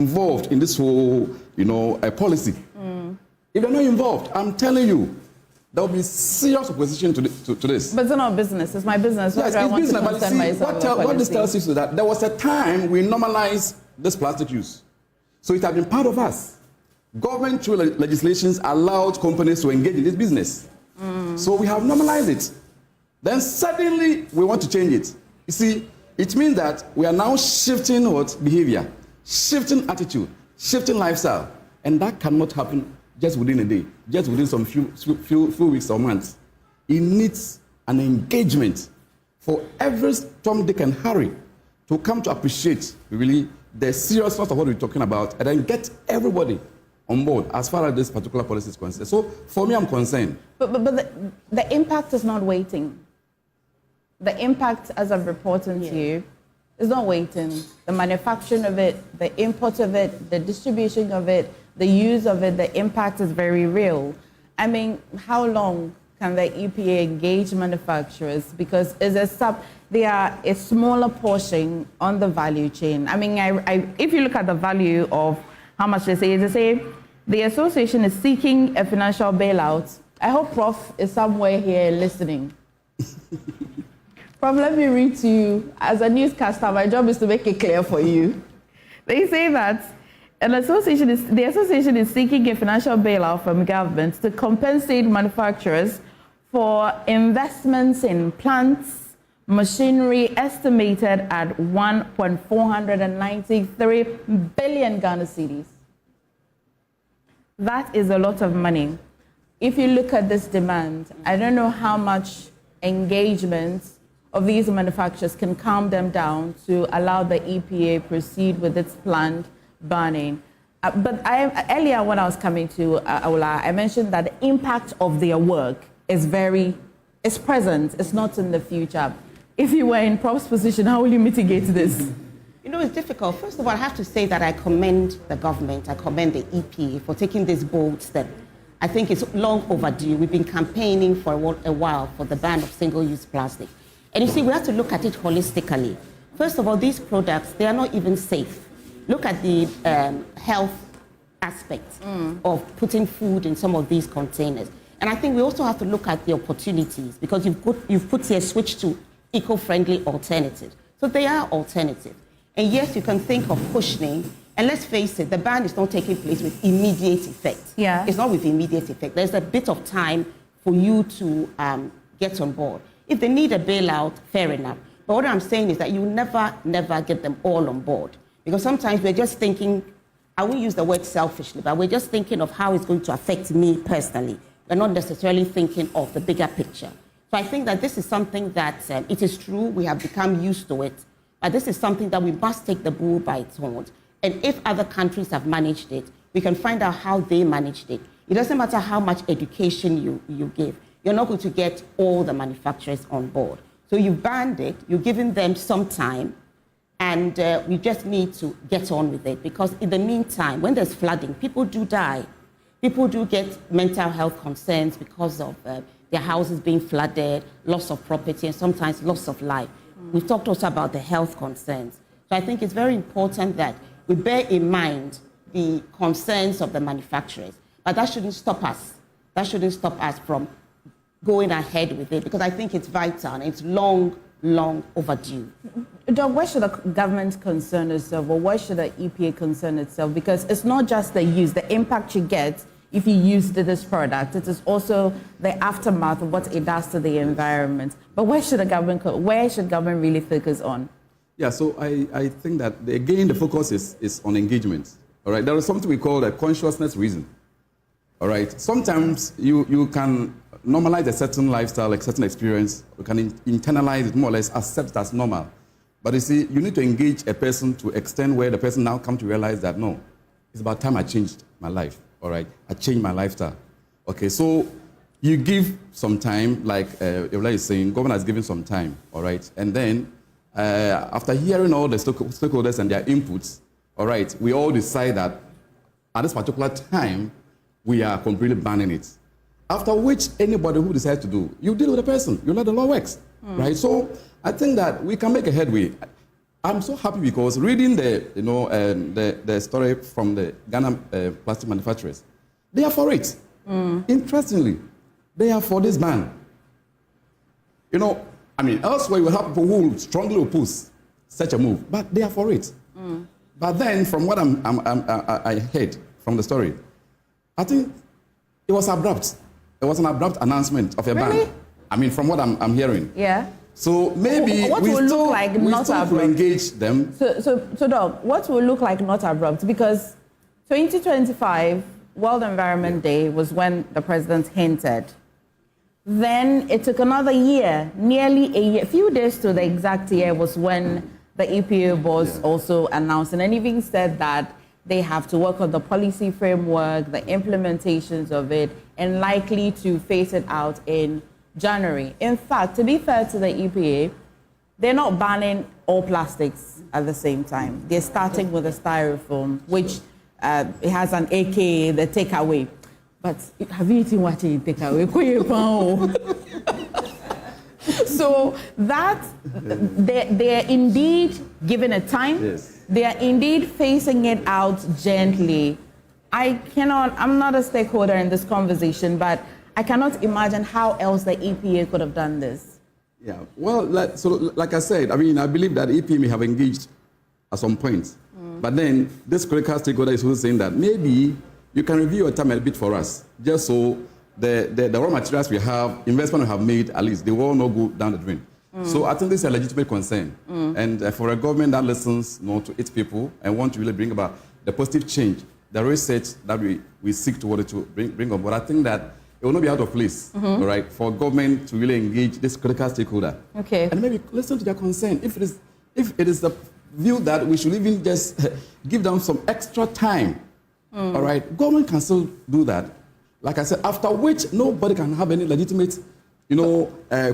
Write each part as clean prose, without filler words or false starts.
involved in this whole, policy. If they're not involved, I'm telling you, there will be serious opposition to this. But it's not business. It's my business. Yes, it's business. But see, what this tells you is that there was a time we normalized this plastic use. So it has been part of us. Government through legislations allowed companies to engage in this business. So we have normalized it. Then suddenly we want to change it. You see, it means that we are now shifting what behavior, shifting attitude, shifting lifestyle, and that cannot happen just within a day, just within some few weeks or months. It needs an engagement for every Tom, Dick, and Harry to come to appreciate really the seriousness of what we're talking about and then get everybody on board as far as this particular policy is concerned. So for me, I'm concerned. But the impact is not waiting. The impact, as I'm reporting to you, is not waiting. The manufacturing of it, the import of it, the distribution of it, the use of it, the impact is very real. I mean, how long can the EPA engage manufacturers? Because they are a smaller portion on the value chain. I mean, if you look at the value of how much they say the association is seeking a financial bailout. I hope Prof is somewhere here listening. Prof, let me read to you. As a newscaster, my job is to make it clear for you. They say that the association is seeking a financial bailout from government to compensate manufacturers for investments in plants, machinery estimated at 1.493 billion Ghana cedis. That is a lot of money. If you look at this demand, I don't know how much engagement of these manufacturers can calm them down to allow the EPA proceed with its planned banning. But earlier when I was coming to Aula, I mentioned that the impact of their work is present, it's not in the future. If you were in Prof's position, how will you mitigate this? You know, it's difficult. First of all, I have to say that I commend the government, I commend the EPA for taking this bold step. I think it's long overdue. We've been campaigning for a while for the ban of single-use plastic. And you see, we have to look at it holistically. First of all, these products, they are not even safe. Look at the health aspect of putting food in some of these containers. And I think we also have to look at the opportunities because you've put here switch to eco-friendly alternatives. So they are alternatives. And yes, you can think of cushioning. And let's face it, the ban is not taking place with immediate effect. Yeah. It's not with immediate effect. There's a bit of time for you to get on board. If they need a bailout, fair enough. But what I'm saying is that you never get them all on board. Because sometimes we're just thinking, I won't use the word selfishly, but we're just thinking of how it's going to affect me personally. We're not necessarily thinking of the bigger picture. So I think that this is something that, it is true, we have become used to it, but this is something that we must take the bull by its horns. And if other countries have managed it, we can find out how they managed it. It doesn't matter how much education you give. You're not going to get all the manufacturers on board. So you've banned it, you're giving them some time, and we just need to get on with it. Because in the meantime, when there's flooding, people do die. People do get mental health concerns because of their houses being flooded, loss of property, and sometimes loss of life. We've talked also about the health concerns. So I think it's very important that we bear in mind the concerns of the manufacturers. But that shouldn't stop us. That shouldn't stop us from going ahead with it, because I think it's vital and it's long overdue. Doug, why should the government concern itself, or why should the EPA concern itself? Because it's not just the use, the impact you get if you use this product. It is also the aftermath of what it does to the environment. But where should government really focus on? Yeah, so I think that, again, the focus is on engagement. All right, there is something we call a consciousness reason. All right, sometimes you can normalize a certain lifestyle, a certain experience. You can internalize it, more or less accept it as normal. But you see, you need to engage a person to extend where the person now come to realize that, no, it's about time I changed my life. All right, I changed my lifestyle. Okay, so you give some time, like Ebola is saying, government has given some time, all right? And then after hearing all the stakeholders and their inputs, all right, we all decide that at this particular time, we are completely banning it. After which, anybody who decides to do, you deal with the person, you let the law works, right? So I think that we can make a headway. I'm so happy because reading the story from the Ghana plastic manufacturers, they are for it. Interestingly, they are for this ban. Elsewhere you have people who strongly oppose such a move, but they are for it. But then, from what I heard from the story, I think it was abrupt. It was an abrupt announcement of a ban. From what I'm hearing. Yeah. So maybe what will look like not abrupt? Engage them. So Doc, what will look like not abrupt? Because 2025 World Environment Day was when the president hinted. Then it took another year, nearly a year, few days to the exact year was when the EPA was also announced, and even said that they have to work on the policy framework, the implementations of it, and likely to phase it out in January. In fact, to be fair to the EPA, they're not banning all plastics at the same time. They're starting with the styrofoam, which it has an AKA, the takeaway. But have you eaten what you takeaway? So that they're indeed given a time. Yes. They are indeed phasing it out gently. I'm not a stakeholder in this conversation, but I cannot imagine how else the EPA could have done this. Yeah, well, like I said, I believe that EPA may have engaged at some point. But then this critical stakeholder is also saying that maybe you can review your time a bit for us, just so the raw materials we have, investment we have made, at least, they will all not go down the drain. So I think this is a legitimate concern. And for a government that listens to its people and want to really bring about the positive change, the research that we seek to bring on board, I think that it will not be out of place, all right, for government to really engage this critical stakeholder. Okay. And maybe listen to their concern. If it is the view that we should even just give them some extra time, all right, government can still do that. Like I said, after which nobody can have any legitimate,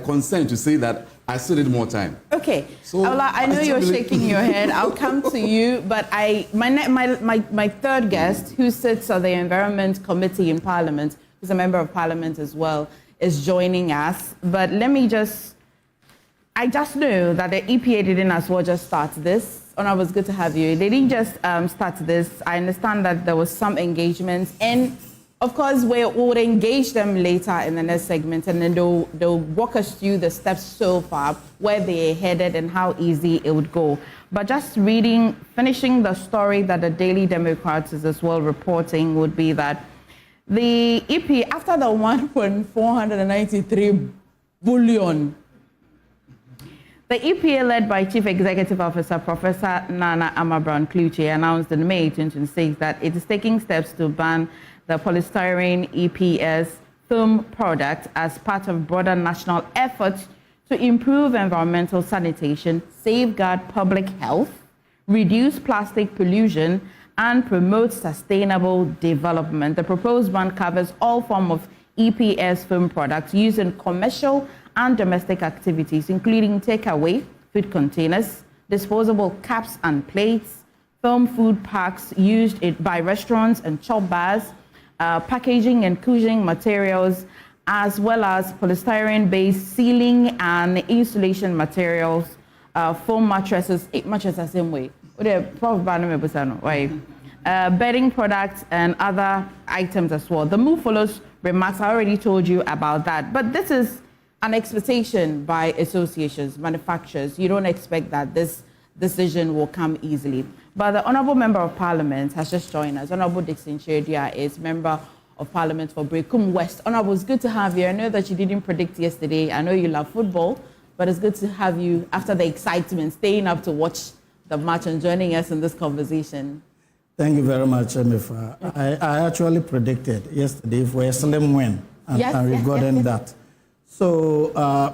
concern to say that I still need more time. Okay. So Ola, I know you're shaking your head. I'll come to you, but my third guest, who sits on the Environment Committee in Parliament, who's a member of Parliament as well, is joining us. But I just know that the EPA didn't as well just start this. Honorable, it's good to have you. They didn't just start this. I understand that there was some engagement, and of course we would engage them later in the next segment, and then they'll walk us through the steps so far, where they're headed and how easy it would go. But just finishing the story that the Daily Democrat is as well reporting would be that the EPA, after the 1.493 billion, the EPA, led by Chief Executive Officer Professor Nana Ama-Brown-Kluge, announced in May 2026 that it is taking steps to ban the polystyrene EPS film product as part of broader national efforts to improve environmental sanitation, safeguard public health, reduce plastic pollution, and promote sustainable development. The proposed ban covers all forms of EPS film products used in commercial and domestic activities, including takeaway, food containers, disposable cups and plates, film food packs used by restaurants and chop bars, packaging and cushioning materials, as well as polystyrene-based ceiling and insulation materials, foam mattresses, mattresses same way. Bedding products and other items as well. The move follows remarks. I already told you about that. But this is an expectation by associations, manufacturers. You don't expect that this decision will come easily. But the Honourable Member of Parliament has just joined us. Honourable Dixon Chedia is Member of Parliament for Brekum West. Honourable, it's good to have you. I know that you didn't predict yesterday. I know you love football, but it's good to have you after the excitement, staying up to watch the match and joining us in this conversation. Thank you very much, Emifa. I actually predicted yesterday for a slim win, and regarding that. So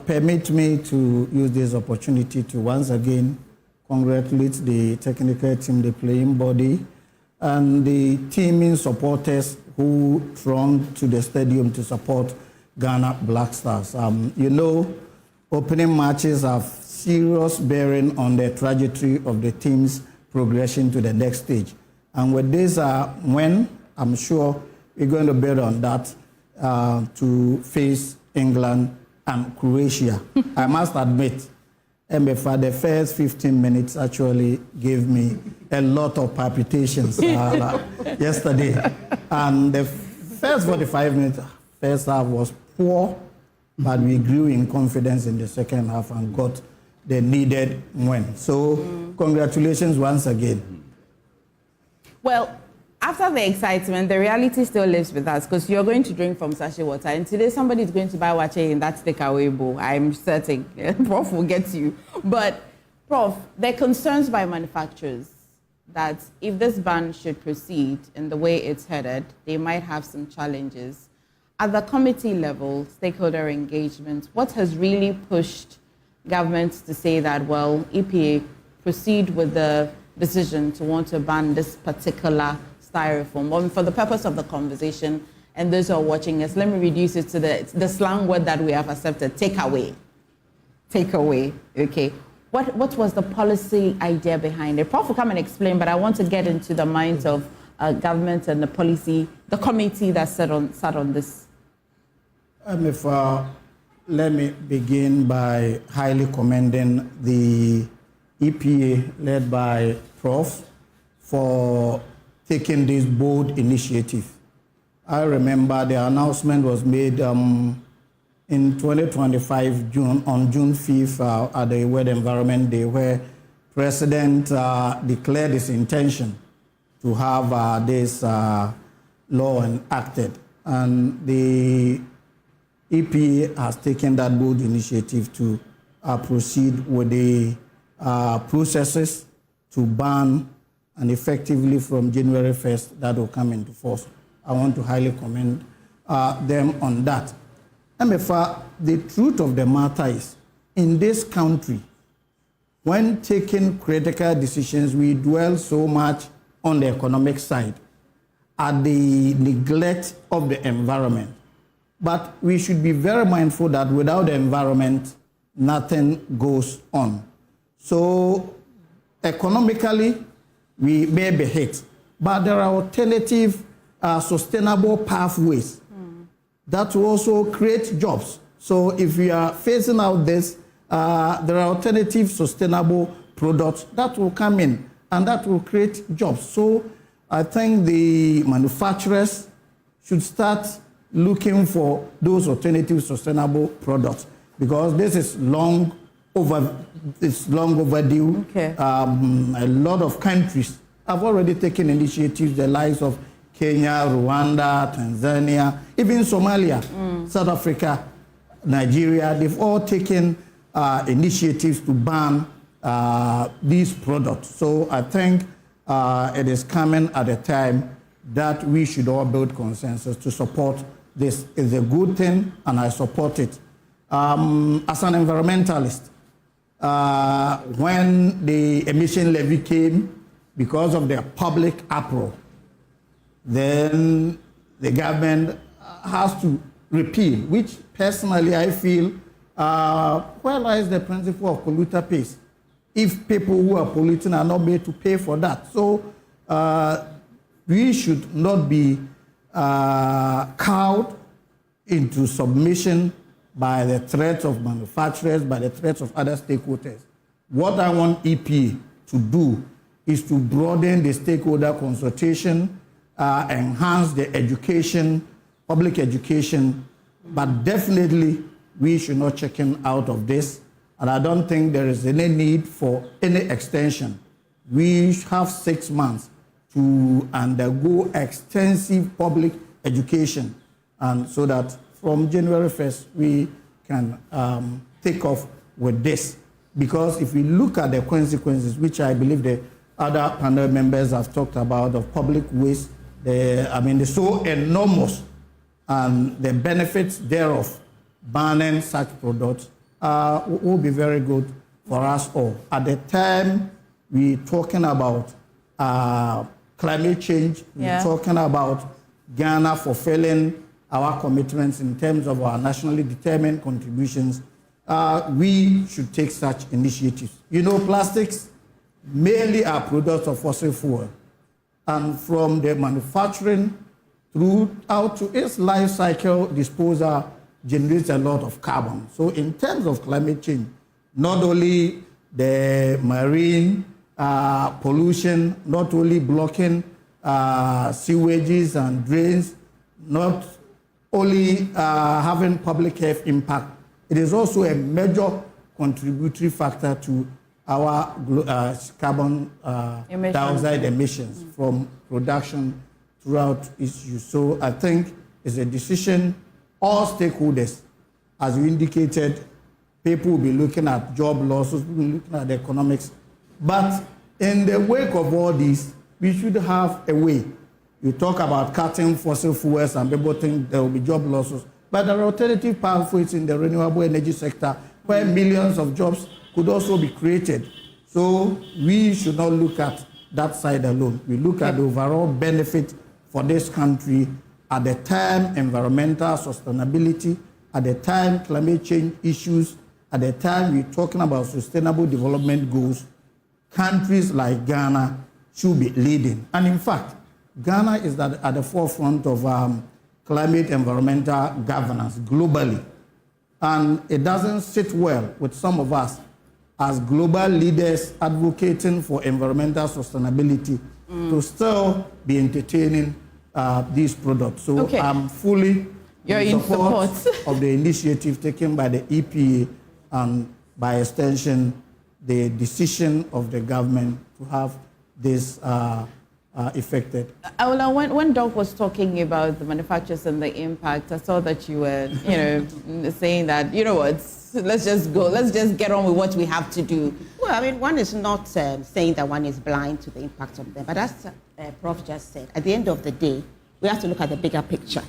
permit me to use this opportunity to once again congratulate the technical team, the playing body, and the teaming supporters who thronged to the stadium to support Ghana Black Stars. Opening matches have serious bearing on the trajectory of the team's progression to the next stage. And with this win, I'm sure we're going to build on that to face England and Croatia. I must admit, MFA, the first 15 minutes actually gave me a lot of palpitations yesterday. And the first 45 minutes, first half was poor, but we grew in confidence in the second half and got the needed win. So congratulations once again. Well, after the excitement, the reality still lives with us because you're going to drink from sachet water. And today somebody is going to buy wache in that takeaway bowl. I'm certain. Prof will get you. But, Prof, there are concerns by manufacturers that if this ban should proceed in the way it's headed, they might have some challenges. At the committee level, stakeholder engagement, what has really pushed governments to say that, well, EPA, proceed with the decision to want to ban this particular styrofoam? Well, for the purpose of the conversation, and those who are watching us, let me reduce it to the slang word that we have accepted, takeaway. Takeaway, okay. What was the policy idea behind it? Prof will come and explain, but I want to get into the minds of government and the policy, the committee that sat on this. Let me begin by highly commending the EPA led by Prof for taking this bold initiative. I remember the announcement was made in 2025 on June 5th at the World Environment Day, where President declared his intention to have this law enacted. And the EPA has taken that bold initiative to proceed with the processes to ban, and effectively from January 1st, that will come into force. I want to highly commend them on that. MFA, the truth of the matter is, in this country, when taking critical decisions, we dwell so much on the economic side at the neglect of the environment. But we should be very mindful that without the environment, nothing goes on. So economically, we may be hit, but there are alternative sustainable pathways that will also create jobs. So if we are phasing out this, there are alternative sustainable products that will come in and that will create jobs. So I think the manufacturers should start looking for those alternative sustainable products, because this is long overdue. Okay. A lot of countries have already taken initiatives, the likes of Kenya, Rwanda, Tanzania, even Somalia, South Africa, Nigeria. They've all taken initiatives to ban these products. So I think it is coming at a time that we should all build consensus to support this. Is a good thing, and I support it. As an environmentalist, when the emission levy came, because of the public uproar, then the government has to repeal, which personally I feel, where lies the principle of polluter pays? If people who are polluting are not made to pay for that. So we should not be cowed into submission by the threats of manufacturers, by the threats of other stakeholders. What I want EPA to do is to broaden the stakeholder consultation, enhance the education, public education, but definitely we should not chicken out of this. And I don't think there is any need for any extension. We have 6 months to undergo extensive public education, and so that from January 1st, we can take off with this. Because if we look at the consequences, which I believe the other panel members have talked about, of public waste, they're so enormous, and the benefits thereof, banning such products, will be very good for us all. At the time, we're talking about climate change, we're talking about Ghana fulfilling our commitments in terms of our nationally determined contributions. We should take such initiatives. You know, plastics mainly are products of fossil fuel, and from the manufacturing throughout to its life cycle disposal generates a lot of carbon. So in terms of climate change, Not only the marine pollution, not only blocking sewages and drains, not only having public health impact, it is also a major contributory factor to our carbon dioxide emissions from production throughout its use. So I think it's a decision all stakeholders, as you indicated, people will be looking at job losses, people will be looking at the economics. But in the wake of all this, we should have a way. You talk about cutting fossil fuels and people think there will be job losses. But there are alternative pathways in the renewable energy sector where millions of jobs could also be created. So we should not look at that side alone. We look at the overall benefit for this country at the time environmental sustainability, at the time climate change issues, at the time we're talking about sustainable development goals. Countries like Ghana should be leading. And in fact, Ghana is at the forefront of climate environmental governance globally. And it doesn't sit well with some of us as global leaders advocating for environmental sustainability to still be entertaining these products. So I'm fully in support of the initiative taken by the EPA and by extension the decision of the government to have this affected. Aula, when Doc was talking about the manufacturers and the impact, I saw that you were, saying that, you know what, let's just go, let's just get on with what we have to do. Well, I mean, one is not saying that one is blind to the impact of them, but as Prof just said, at the end of the day, we have to look at the bigger picture.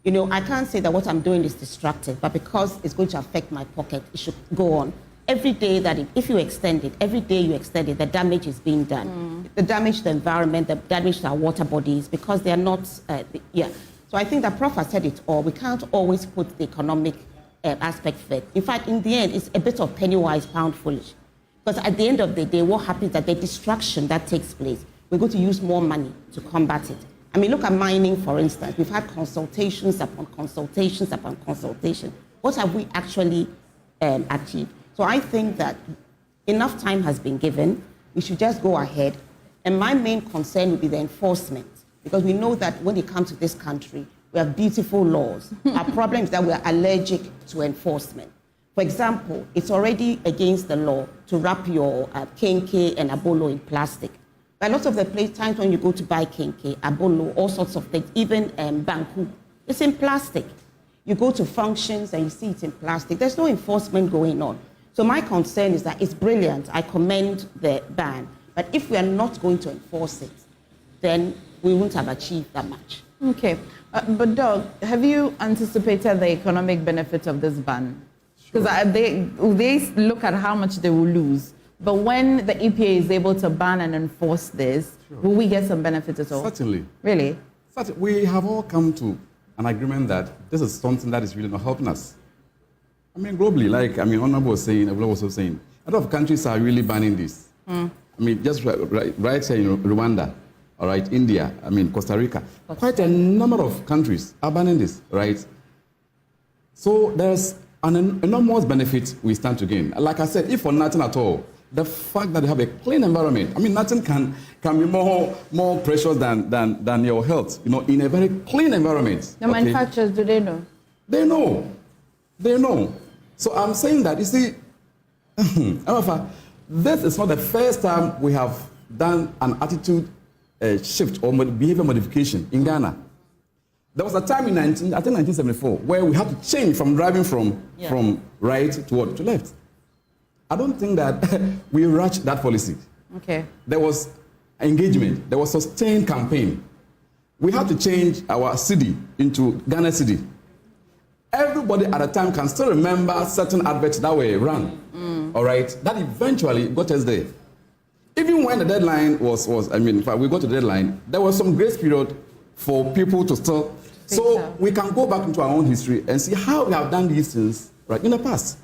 You know, I can't say that what I'm doing is destructive, but because it's going to affect my pocket, it should go on. Every day that if you extend it, every day you extend it, the damage is being done. The damage to the environment, the damage to our water bodies, because they are not, So I think that Prof has said it all. We can't always put the economic aspect first. In fact, in the end, it's a bit of penny wise, pound foolish. Because at the end of the day, what happens is that the destruction that takes place, we're going to use more money to combat it. I mean, look at mining, for instance. We've had consultations upon consultations upon consultation. What have we actually achieved? So I think that enough time has been given. We should just go ahead. And my main concern would be the enforcement. Because we know that when it comes to this country, we have beautiful laws. Our problem is that we are allergic to enforcement. For example, it's already against the law to wrap your kenke and abolo in plastic. But a lot of the times when you go to buy kenke, abolo, all sorts of things, even banku, it's in plastic. You go to functions and you see it's in plastic. There's no enforcement going on. So my concern is that it's brilliant. I commend the ban. But if we are not going to enforce it, then we won't have achieved that much. Okay. But Doug, have you anticipated the economic benefits of this ban? Because they look at how much they will lose. But when the EPA is able to ban and enforce this, will we get some benefits at all? Certainly. Really? We have all come to an agreement that this is something that is really not helping us. I mean, globally, Honorable was saying, Abula was also saying, a lot of countries are really banning this. I mean, just right here in Rwanda, all right, India, Costa Rica, quite a number of countries are banning this, right? So there's an enormous benefit we stand to gain. Like I said, if for nothing at all, the fact that you have a clean environment, nothing can be more precious than your health, in a very clean environment. The manufacturers, do they know? They know. They know. So I'm saying that, you see, this is not the first time we have done an attitude shift or behavior modification in Ghana. There was a time in 1974 where we had to change from driving from right to left. I don't think that we rushed that policy. Okay. There was engagement. There was sustained campaign. We had to change our city into Ghana City. Everybody at the time can still remember certain adverts that were run, all right, that eventually got us there. Even when the deadline was in fact, we got to the deadline, there was some grace period for people to still, so we can go back into our own history and see how we have done these things right in the past.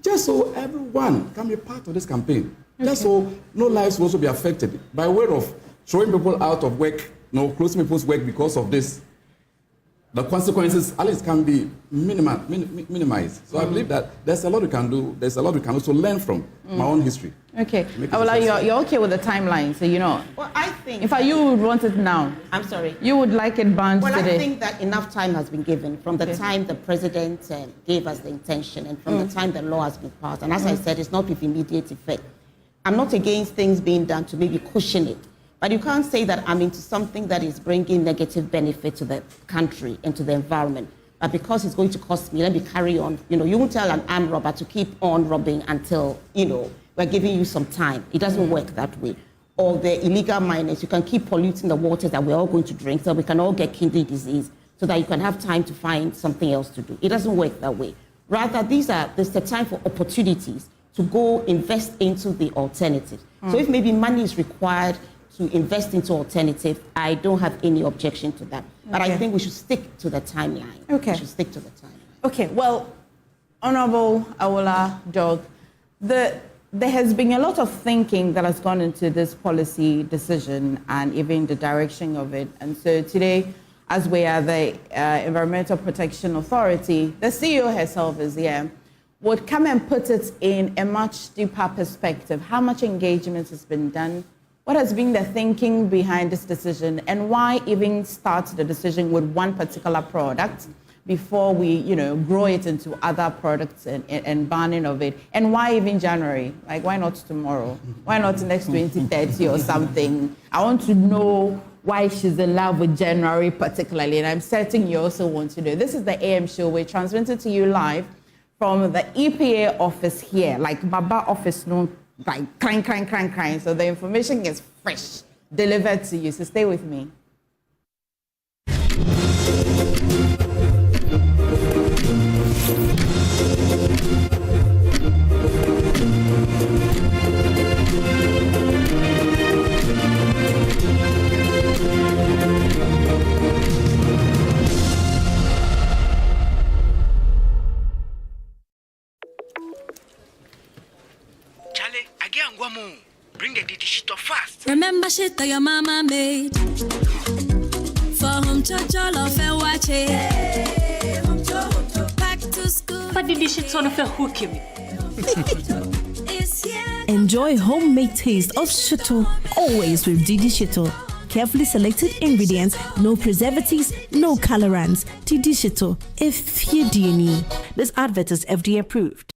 Just so everyone can be part of this campaign. Okay. Just so no lives will also be affected by way of throwing people out of work, closing people's work because of this. the consequences at least can be minimized. So I believe that there's a lot we can do. There's a lot we can also learn from my own history. Okay. You're okay with the timeline, so you know. Well, I think. In fact, you would want it now. I'm sorry. You would like it banned today. Well, I think that enough time has been given from the time the president gave us the intention and from the time the law has been passed. And as I said, it's not with immediate effect. I'm not against things being done to maybe cushion it. But you can't say that I'm into something that is bringing negative benefit to the country and to the environment. But because it's going to cost me, let me carry on. You know, you won't tell an armed robber to keep on robbing until, you know, we're giving you some time. It doesn't work that way. Or the illegal miners, you can keep polluting the waters that we're all going to drink so we can all get kidney disease so that you can have time to find something else to do. It doesn't work that way. Rather, there's the time for opportunities to go invest into the alternatives. So if maybe money is required to invest into alternatives, I don't have any objection to that. But I think we should stick to the timeline. Okay. We should stick to the timeline. Okay, well, Honorable Awola Dog, there has been a lot of thinking that has gone into this policy decision and even the direction of it. And so today, as we are the Environmental Protection Authority, the CEO herself is here, would come and put it in a much deeper perspective. How much engagement has been done? What has been the thinking behind this decision, and why even start the decision with one particular product before we, you know, grow it into other products and banning of it? And why even January? Like, why not tomorrow? Why not next 2030 or something? I want to know why she's in love with January particularly, and I'm certain you also want to know. This is the AM show. We're transmitting to you live from the EPA office here, like Baba office, no, like crying. So the information is fresh, delivered to you. So stay with me. Bring the dishito fast. Remember shit that your mama made. For home church, all of it, watch it. Back to school. But the dishito on a hook him. Enjoy homemade taste of Shito, always with Didi Shito. Carefully selected ingredients, no preservatives, no colorants. Didi Shito, if you do. This advert is FDA approved.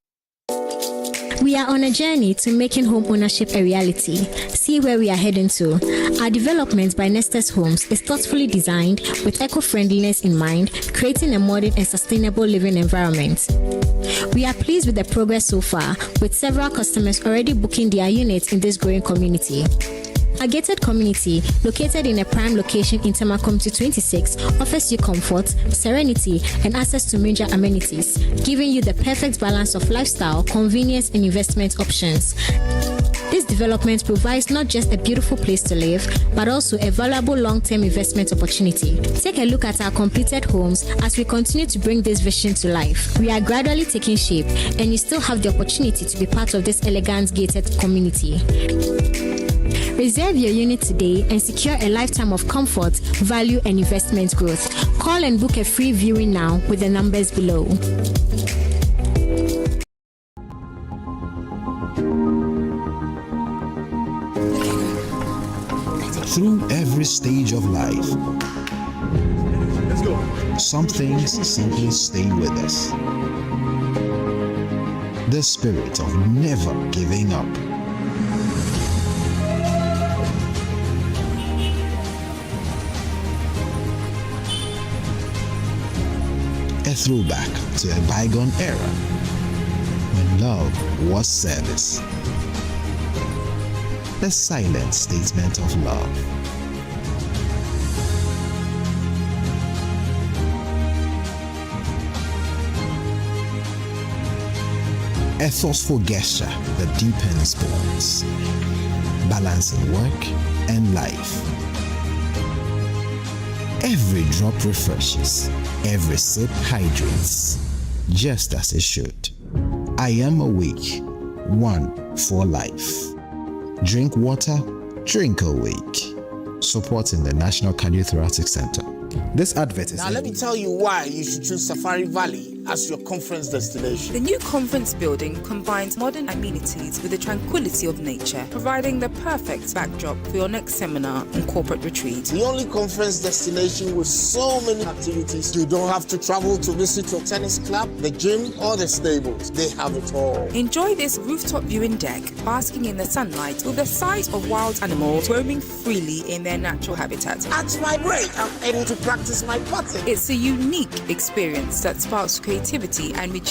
We are on a journey to making home ownership a reality. See where we are heading to. Our development by Nestus Homes is thoughtfully designed with eco-friendliness in mind, creating a modern and sustainable living environment. We are pleased with the progress so far, with several customers already booking their units in this growing community. A gated community located in a prime location in Tema Community 26 offers you comfort, serenity, and access to major amenities, giving you the perfect balance of lifestyle, convenience, and investment options. This development provides not just a beautiful place to live, but also a valuable long-term investment opportunity. Take a look at our completed homes as we continue to bring this vision to life. We are gradually taking shape, and you still have the opportunity to be part of this elegant gated community. Reserve your unit today and secure a lifetime of comfort, value, and investment growth. Call and book a free viewing now with the numbers below. Through every stage of life, some things simply stay with us. The spirit of never giving up. A throwback to a bygone era when love was service. A silent statement of love. A thoughtful gesture that deepens bonds, balancing work and life. Every drop refreshes, every sip hydrates, just as it should. I am awake, one for life. Drink water, drink awake. Supporting the National Cardiothoracic Center. This advert is Now let me tell you why you should choose Safari Valley as your conference destination. The new conference building combines modern amenities with the tranquility of nature, providing the perfect backdrop for your next seminar and corporate retreat. The only conference destination with so many activities. You don't have to travel to visit your tennis club, the gym, or the stables. They have it all. Enjoy this rooftop viewing deck, basking in the sunlight with the sight of wild animals roaming freely in their natural habitat. At my break, I'm able to practice my putting. It's a unique experience that sparks creativity and rejuvenates